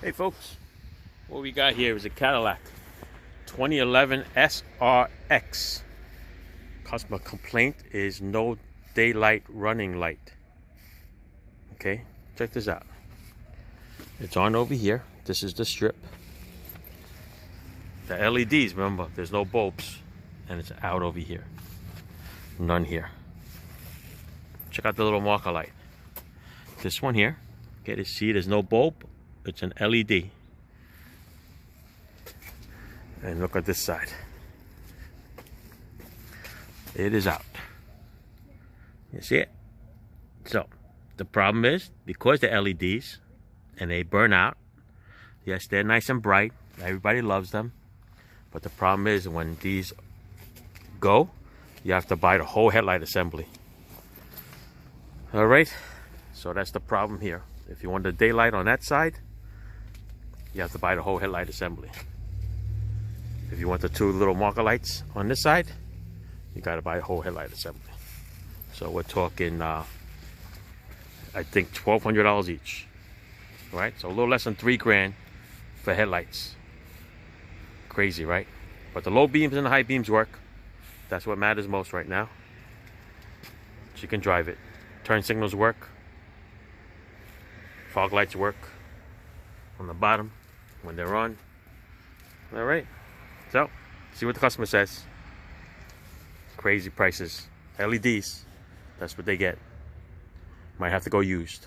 Hey folks, what we got here is a Cadillac 2011 SRX. Customer complaint is no daylight running light. Okay, check this out. It's on over here. This is the strip. The LEDs, remember, there's no bulbs, and it's out over here. None here. Check out the little marker light. This one here, okay, to see there's no bulb. It's an LED. And look at this side. It is out. You see it? So, the problem is, because they're LEDs and they burn out, yes, they're nice and bright. Everybody loves them. But the problem is, when these go, you have to buy the whole headlight assembly. Alright? So that's the problem here. If you want the daylight on that side, you have to buy the whole headlight assembly. If you want the two little marker lights on this side, you got to buy the whole headlight assembly. So we're talking, I think $1,200 each. Right? So a little less than $3,000 for headlights. Crazy, right? But the low beams and the high beams work. That's what matters most right now. So you can drive it. Turn signals work. Fog lights work on the bottom when they're on. All right, so see what the customer says. Crazy prices. LEDs, that's what they get. Might have to go used.